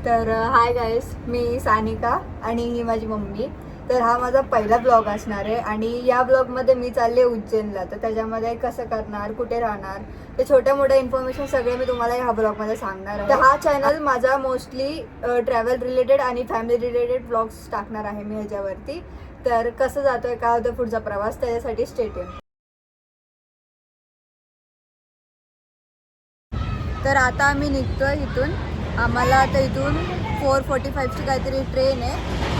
तर hi guys, मी सानिका आणि ही माझी मम्मी. तर हा माझा पहिला ब्लॉग असणार आहे आणि या ब्लॉगमध्ये मी चालले उज्जैनला. तर त्याच्यामध्ये कसं करणार, कुठे राहणार, ते छोट्या मोठ्या इन्फॉर्मेशन सगळे मी तुम्हाला ह्या ब्लॉगमध्ये सांगणार आहे. तर हा चॅनल माझा मोस्टली ट्रॅव्हल रिलेटेड आणि फॅमिली रिलेटेड ब्लॉग्स टाकणार आहे मी ह्याच्यावरती. तर कसं जातोय, काय होतं पुढचा प्रवास, त्याच्यासाठी स्टे ट्यून. तर आता आम्ही निघतोय इथून. आम्हाला आता इथून 4:45ची काहीतरी ट्रेन आहे.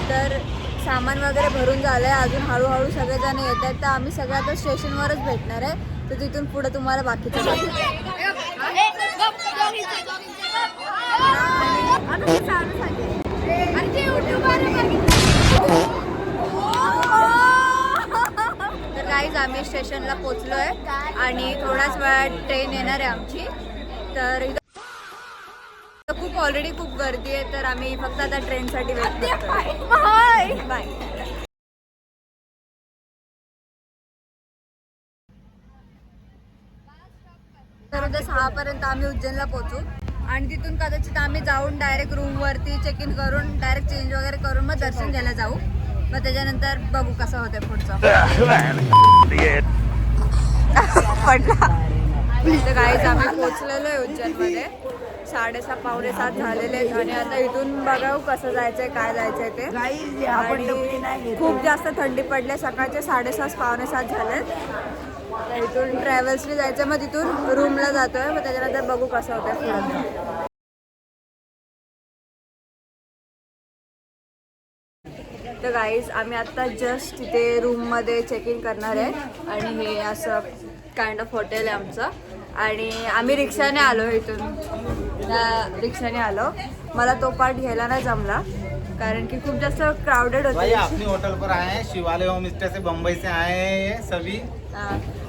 तर सामान वगैरे भरून झालं आहे, अजून हळूहळू सगळेजण येत आहेत. तर आम्ही सगळे आता स्टेशनवरच भेटणार आहे. तर तिथून पुढे तुम्हाला बाकीचं तर गाईज आम्ही स्टेशनला पोचलो आहे आणि थोड्याच वेळात ट्रेन येणार आहे आमची. तर खूप ऑलरेडी खूप गर्दी आहे. तर आम्ही फक्त आता ट्रेनसाठी वेट करतोय. बाय. तर उद्या 6 पर्यंत आम्ही उज्जैनला पोहोचू आणि तिथून कदाचित आम्ही जाऊन डायरेक्ट रूमवरती चेक इन करून डायरेक्ट चेंज वगैरे करून मग दर्शन घ्यायला जाऊ. मग त्याच्यानंतर बघू कसं होतंय पुढचं. पडला. तर गाईज आम्ही पोहोचलेलो आहे उज्जैनमध्ये. 6:30 पावणे 7 झालेले आहेत आणि आता इथून बघाऊ कसं जायचंय, काय जायचंय ते. आणि खूप जास्त थंडी पडली. सकाळचे 6:30 पावणे 7 झालेत. तर इथून ट्रॅव्हल्सने जायचं, मग तिथून रूमला जातोय. मग त्याच्यानंतर बघू कसं होतंय पुढे. तर गाईज आम्ही आत्ता जस्ट इथे रूममध्ये चेक इन करणार आहे आणि हे असं काइंड ऑफ हॉटेल आहे आमचं. आणि आम्ही रिक्षाने आलो इथून, त्या रिक्षाने आलो. मला तो पार्ट घ्यायला नाही जमला कारण की खूप जास्त क्राउडेड होते. अपनी होटल पर आए हैं, शिवालय होम स्टे से, बम्बई से आए हैं ये सभी.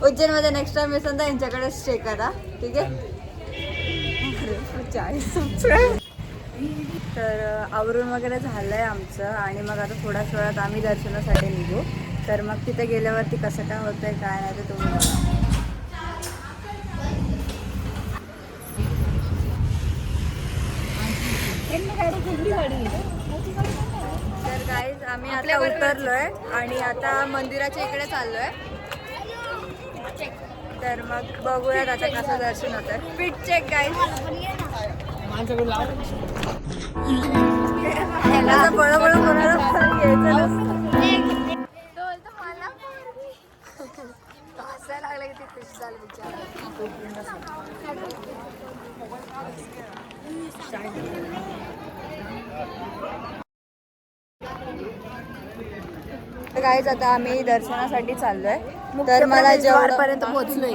उज्जैनमध्ये नेक्स्ट टाइम येसन तर यांच्याकडे स्टे करा, ठीक आहे. तर आवरून वगैरे झालं आहे आमचं आणि मग आता थोड्याच वेळात आम्ही दर्शनासाठी निघू. तर मग तिथे गेल्यावरती कसं काय होतं आहे, काय नाही ते तुम्ही बघा. तर गाईज आम्ही आता उतरलोय आणि आता मंदिराच्या इकडे चाललोय. तर मग बघूयात आता कसं दर्शन होतंय. Fit check guys. बळबळ कोणाला घ्यायचं नसतं. लागलं की ते फिश झालं विचार. तर गाईज आता आम्ही दर्शनासाठी चाललोय. तर मला जेवढपर्यंत पोहोचलोय,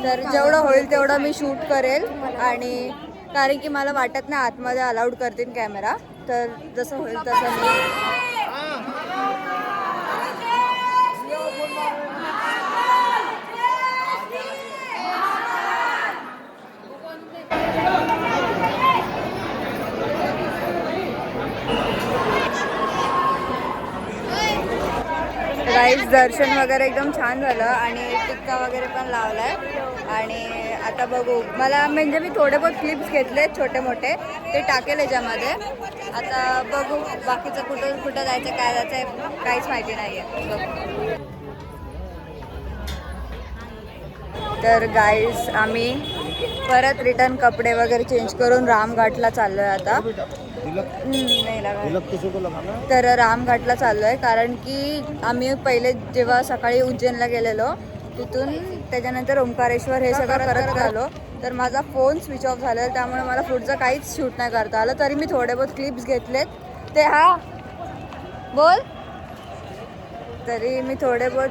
तर जेवढं होईल तेवढं मी शूट करेल. आणि कारण की मला वाटत नाही आतमध्ये अलाउड करतील कॅमेरा. तर जसं होईल तसं मी गाईज दर्शन वगैरे एकदम छान झालं आणि टिक्का वगैरे पण लावलाय. आणि आता बघू, मला म्हणजे मी थोडे बहुत क्लिप्स घेतले छोटे मोठे, ते टाकेल याच्यामध्ये. आता बघू बाकीचं कुठं कुठं जायचं, काय जायचं काहीच माहिती नाही आहे. तर गाईज आम्ही परत रिटर्न कपडे वगैरे चेंज करून रामघाटला चाललोय आता. तर रामघाटला चाललोय कारण की आम्ही पहिले जेव्हा सकाळी उज्जैनला गेलेलो तिथून त्याच्यानंतर ओंकारेश्वर हे सगळं करत आलो. तर माझा फोन स्विच ऑफ झाला, त्यामुळे मला पुढचं काहीच शूट नाही करता आलं. तरी मी थोडे बहुत क्लिप्स घेतलेत ते बोल तरी मी थोडे बहुत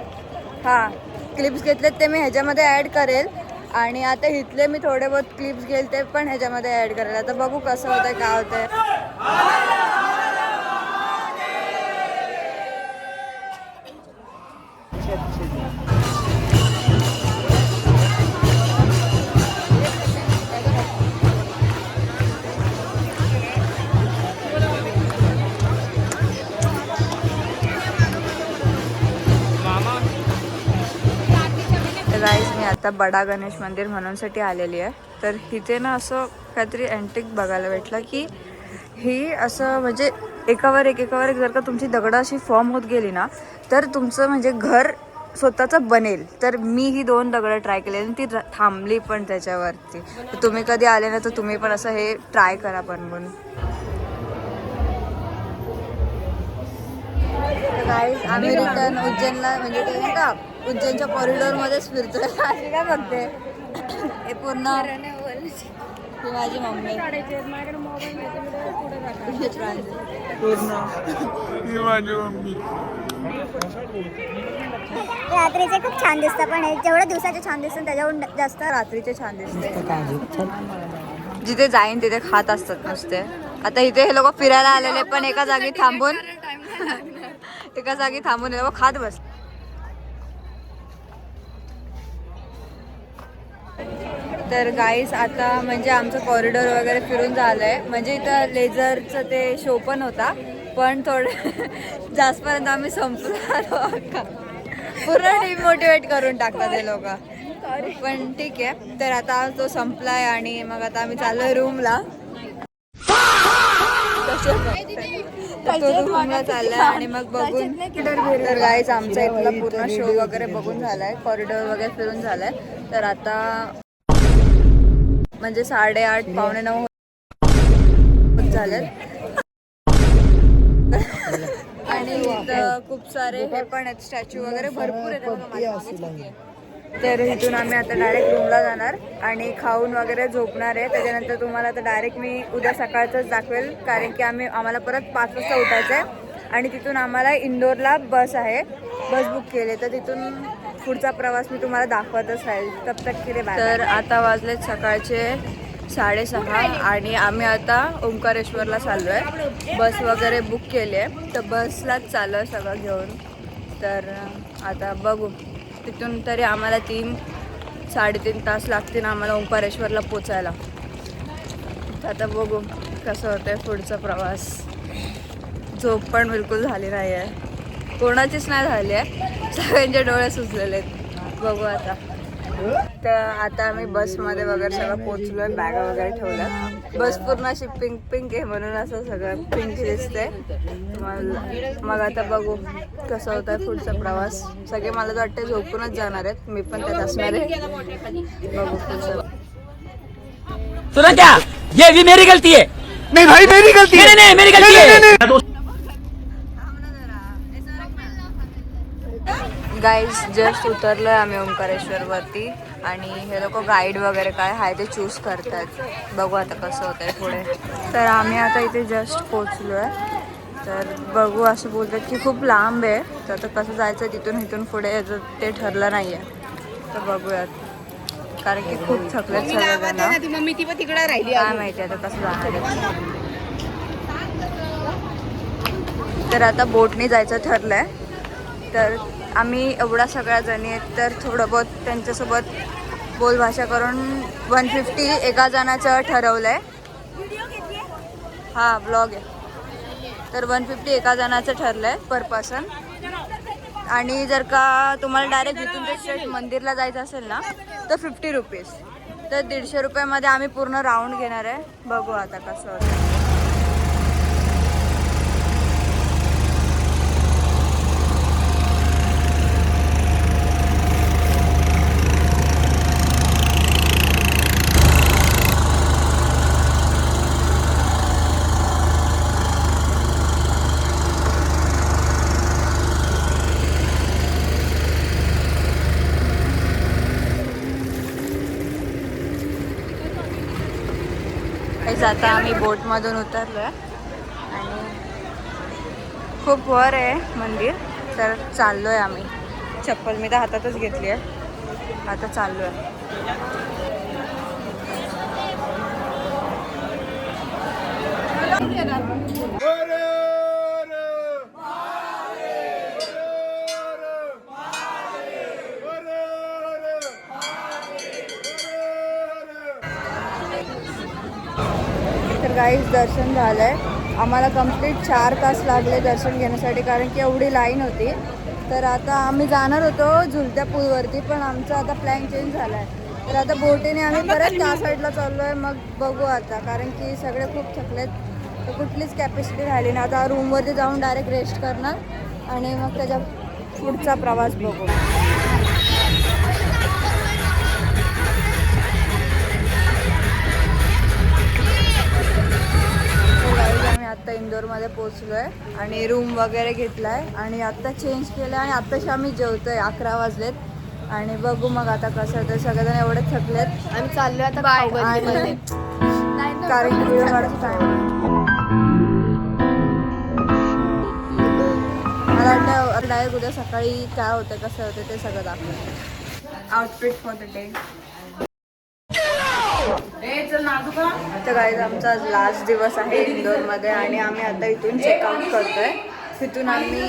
क्लिप्स घेतलेत ते मी ह्याच्यामध्ये ॲड करेल. आणि आता इथले मी थोडे बहुत क्लिप्स घेईल ते पण ह्याच्यामध्ये ॲड करेल. आता बघू कसं होतंय, काय होतंय. गाईज मी आता बडा गणेश मंदिर म्हणूनसाठी आलेली आहे. तर इथे ना असं काहीतरी अँटिक बघायला भेटलं की ही असं म्हणजे एकावर एक जर का तुमची दगडं अशी फॉर्म होत गेली ना तर तुमचं म्हणजे घर स्वतःचं बनेल. तर मी ही 2 दगडं ट्राय केली आणि ती थांबली पण त्याच्यावरती. तर तुम्ही कधी आले ना तर तुम्ही पण असं हे ट्राय करा बनवून. गाईस आम्ही रिटर्न उज्जैनला म्हणजे ते नाही का उज्जैनच्या कॉरिडॉरमध्येच फिरतोय. अशी काय बघते हे पूर्ण ही माझी मम्मी रात्रीचे खूप छान दिसतं पण हे जेवढं दिवसाचे छान दिसतं त्याच्याहून जास्त रात्रीचे छान दिसते. जिथे जाईन तिथे खात असतात नुसते. आता इथे हे लोक फिरायला आलेले पण एका जागी थांबून हे लोक खात बस. तर गाईस आता म्हणजे आमचं कॉरिडॉर वगैरे फिरून झालंय. म्हणजे इथं लेझरचं ते शो पण होता पण थोडं जास्तपर्यंत आम्ही संपलो. पूर्ण डिमोटिवेट करून टाकतात हे लोक. पण ठीक आहे. तर आता तो संपलाय आणि मग आता आम्ही चाललोय रूमला. तो रूमला चाललाय आणि मग बघून. तर गाईस आमचा इथला पूर्ण शो वगैरे बघून झालाय. कॉरिडॉर वगैरे फिरून झालाय. तर आता म्हणजे 8:30 पावणे 9 झालेत. आणि इथं खूप सारे हे पण आहेत स्टॅच्यू वगैरे भरपूर आहेत. तर इथून आम्ही आता डायरेक्ट रूमला जाणार आणि खाऊन वगैरे झोपणार आहे. त्याच्यानंतर तुम्हाला आता डायरेक्ट मी उद्या सकाळचंच दाखवेल कारण की आम्हाला परत 5 वाजता उठायचं आहे आणि तिथून आम्हाला इंदोरला बस बुक केली. तर तिथून पुढचा प्रवास मी तुम्हाला दाखवतच राहील. तब तक के लिए बाय. तर आता वाजलेत सकाळचे 6:30 आणि आम्ही आता ओंकारेश्वरला चाललो आहे. बस वगैरे बुक केली आहे तर बसलाच चाललो आहे सगळं घेऊन. तर आता बघू तिथून तरी आम्हाला 3-3.5 तास लागतील आम्हाला ओंकारेश्वरला पोचायला. आता बघू कसं होतंय पुढचा प्रवास. झोप पण बिलकुल झाली नाही आहे. कोणाचीच नाही झाली आहे. सगळ्यांचे डोळे सुचलेले आहेत. बघू आता. तर आता आम्ही बसमध्ये वगैरे सगळं पोचलो आहे. बॅगा वगैरे ठेवल्या. बस पूर्ण अशी पिंक आहे म्हणून असं सगळं पिंक दिसते. मग आता बघू कसं होतं आहे पुढचा प्रवास. सगळे मला तर वाटतं झोपूनच जाणार आहेत. मी पण त्यात असणार आहे. बघू पुढचं. सुना क्या ये भी मेरी गलती है. नहीं भाई मेरी गलती है. नहीं मेरी गलती है. गाईज जस्ट उतरलोय आम्ही ओंकारेश्वरवरती आणि हे लोक गाईड वगैरे काय आहे ते चूज करतात. बघू आता कसं होतं आहे पुढे. तर आम्ही आता इथे जस्ट पोचलो आहे. तर बघू असं बोलतात की खूप लांब आहे. तर आता कसं जायचं इथून पुढे ते ठरलं नाही आहे. तर बघूयात कारण की खूप थकलेत सगळेजण. काय माहिती आता कसं जाणार आहे. तर आता बोटने जायचं ठरलं आहे. तर आम्ही एवढ्या सगळ्या जणी आहेत तर थोडं बहुत त्यांच्यासोबत बोलभाषा करून 150 एका जणाचं ठरवलं आहे. हां ब्लॉग आहे. तर 150 एका जणाचं ठरलं आहे पर पर्सन. आणि जर का तुम्हाला डायरेक्ट इथून ते स्ट्रेट मंदिरला जायचं असेल ना तर 50 रुपीज. तर 150 रुपयामध्ये आम्ही पूर्ण राऊंड घेणार आहे. बघू आता कसं होतं. आता आम्ही बोटमधून उतरलो आहे आणि खूप वर आहे मंदिर. तर चाललो आहे आम्ही. चप्पल मी तर हातातच घेतली आहे. आता चाललो आहे. तर गाईस दर्शन झालं आहे. आम्हाला कंप्लीट 4 तास लागले दर्शन घेण्यासाठी कारण की एवढी लाईन होती. तर आता आम्ही जाणार होतो झुलत्या पूलवरती पण आमचा आता प्लॅन चेंज झाला आहे. तर आता बोटीने आम्ही परत त्या साईडला चाललो आहे. मग बघू आता कारण की सगळे खूप थकलेत तर कुठलीच कॅपॅसिटी राहिली नाही. आता रूमवरती जाऊन डायरेक्ट रेस्ट करणार आणि मग त्याच्या पुढचा प्रवास बघू. आम्ही आत्ता इंदोरमध्ये पोचलो आहे आणि रूम वगैरे घेतला आहे आणि आत्ता चेंज केलं आहे आणि आत्ताशी आम्ही जेवतो आहे. 11 वाजलेत आणि बघू मग आता कसं होतं. सगळेजण एवढे थकलेत. आम्ही चाललोय आता आणि कारण की व्हिडिओ काढायचा टाइम मला वाटतं डायरेक्ट उद्या सकाळी काय होतं कसं होतं ते सगळं दाखवलं. Outfit for the day. तर गाईज आमचा आज लास्ट दिवस आहे इंदोरमध्ये आणि आम्ही आता इथून चेकआउट करतोय. तिथून आम्ही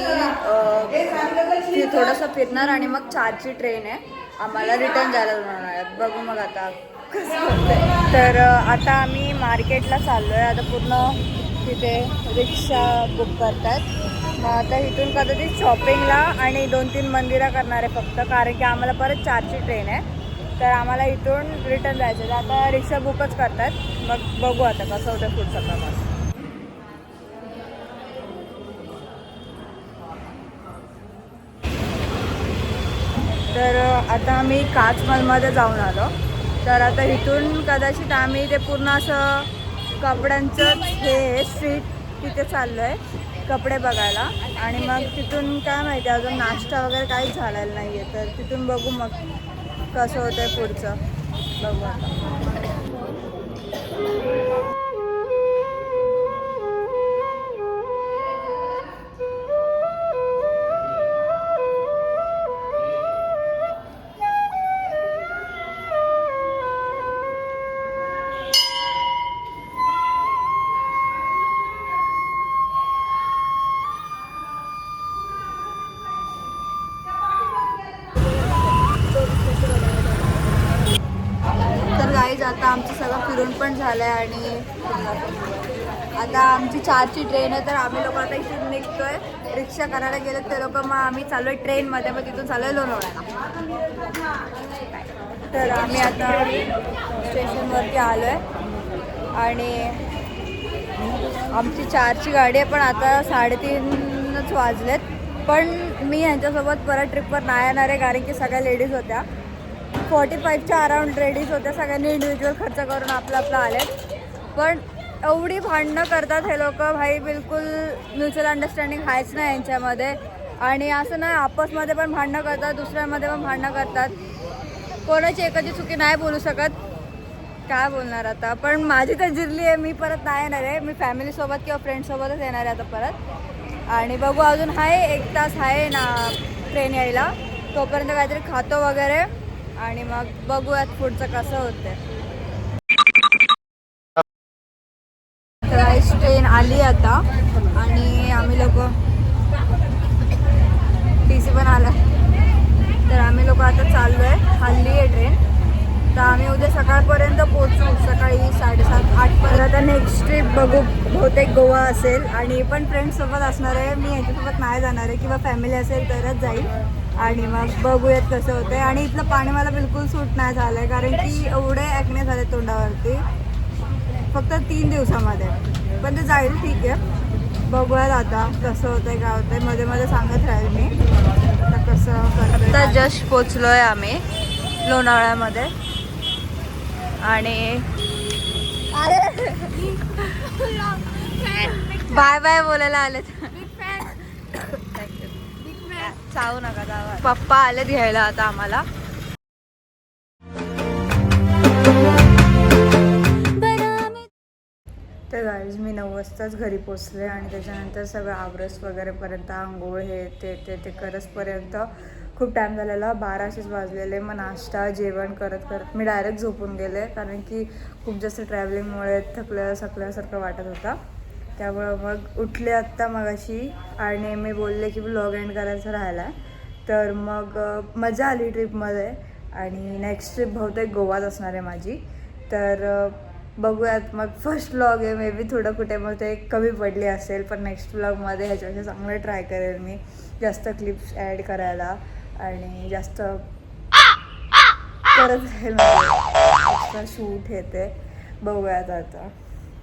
थोडंसं फिरणार आणि मग 4ची ट्रेन आहे. आम्हाला रिटर्न जायला जाणार आहे. बघू मग आता कसं होतं. तर आता आम्ही मार्केटला चाललो आहे. आता पूर्ण तिथे रिक्षा बुक करतात. मग आता इथून कदाचित शॉपिंगला आणि 2-3 मंदिरं करणार आहे फक्त, कारण की आम्हाला परत 4ची ट्रेन आहे. तर आम्हाला इथून रिटर्न जायचं आहे. आता रिक्षा बुकच करतात. मग बघू आता कसं होतं पुढचा प्रवास. तर आता आम्ही काचमलमध्ये जाऊन आलो. तर आता इथून कदाचित आम्ही ते पूर्ण असं कपड्यांचं हे स्ट्रीट तिथे चाललो आहे कपडे बघायला आणि मग तिथून काय माहिती अजून नाश्ता वगैरे काहीच झालेला नाही आहे. तर तिथून बघू मग कसं होतं आहे पुढचं. बघू आता. आता आमचं सगळं फिरून पण झालं आहे आणि आता आमची 4ची ट्रेन आहे. तर आम्ही लोक आता इथून निघतोय. रिक्षा करायला गेलो ते लोक मग आम्ही चालू आहे ट्रेनमध्ये. मग तिथून चालू आहे लोणावळ्याला. तर आम्ही आता स्टेशनवरती आलो आहे आणि आमची 4ची गाडी आहे पण आता 3:30च वाजलेत. पण मी यांच्यासोबत परत ट्रिपवर नाही येणार आहे कारण की सगळ्या लेडीज होत्या. 45च्या अराउंड लेडीज होत्या. सगळ्यांनी इंडिव्हिज्युअल खर्च करून आपलं आलेत. पण एवढी भांडणं करतात हे लोक भाई. बिलकुल म्युच्युअल अंडरस्टँडिंग आहेच नाही यांच्यामध्ये. आणि असं नाही आपसमध्ये पण भांडणं करतात, दुसऱ्यांमध्ये पण भांडणं करतात. कोणाची एकाची चुकी नाही बोलू शकत. काय बोलणार आता. पण माझी तर जिरली आहे. मी परत नाही येणार आहे. मी फॅमिलीसोबत किंवा फ्रेंडसोबतच येणार आहे आता परत. आणि बघू अजून आहे 1 तास आहे ना ट्रेन यायला. तोपर्यंत काहीतरी खातो वगैरे आणि मग बघूयात पुढचं कसं होतं. तर ट्रेन आली आता आणि आम्ही लोक TC पण आला. तर आम्ही लोक आता चाललो आहे. हल्ली आहे ट्रेन. तर आम्ही उद्या सकाळपर्यंत पोचू. सकाळी 7:30-8 पर्यंत. आता नेक्स्ट ट्रिप बघू. बहुतेक गोवा असेल आणि पण फ्रेंड्ससोबत असणार आहे. मी यांच्यासोबत नाही जाणार आहे किंवा फॅमिली असेल तरच जाईल. आणि मग बघूयात कसं होतं आहे. आणि इथलं पाणी मला बिलकुल सूट नाही झालं आहे कारण की एवढे ॲक्ने झाले तोंडावरती फक्त 3 दिवसामध्ये. पण ते जाईल ठीक आहे. बघूयात आता कसं होतं आहे काय होतं आहे. मध्ये मध्ये सांगत राहील मी आता कसं करतो. आता जस्ट पोचलो आहे आम्ही लोणावळ्यामध्ये आणि बाय बाय बोलायला आलेत. चावू नका जावा. पप्पा आलेत घ्यायला आता आम्हाला. तर गाईज मी 9 वाजताच घरी पोचले आणि त्याच्यानंतर सगळं आवरस वगैरेपर्यंत आंघोळ हे ते करसपर्यंत खूप टाईम झालेला. 12शीच वाजलेले. मग नाश्ता जेवण करत करत मी डायरेक्ट झोपून गेले कारण की खूप जास्त ट्रॅव्हलिंगमुळे थकल्यासारखं वाटत होता. त्यामुळं मग उठले आत्ता मगाशी आणि मी बोलले की व्लॉग एंड करायचं राहिला आहे. तर मग मजा आली ट्रिपमध्ये आणि नेक्स्ट ट्रिप बहुतेक गोवाच असणार आहे माझी. तर बघूयात मग. फर्स्ट व्लॉग आहे. मे बी थोडं कुठे मग ते कमी पडली असेल पण नेक्स्ट व्लॉगमध्ये ह्याच्यापेक्षा चांगलं ट्राय करेल मी. जास्त क्लिप्स ॲड करायला आणि जास्त करत राहील. एक्स्ट्रा शूट येते. बघूयात आता.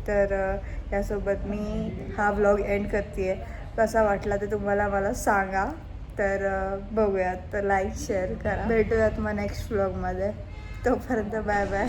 तर यासोबत मी हा व्लॉग एंड करते आहे. कसा वाटला ते तुम्हाला मला सांगा. तर बघूयात. तर लाईक शेअर करा. भेटूयात मग नेक्स्ट व्लॉगमध्ये. तोपर्यंत बाय बाय.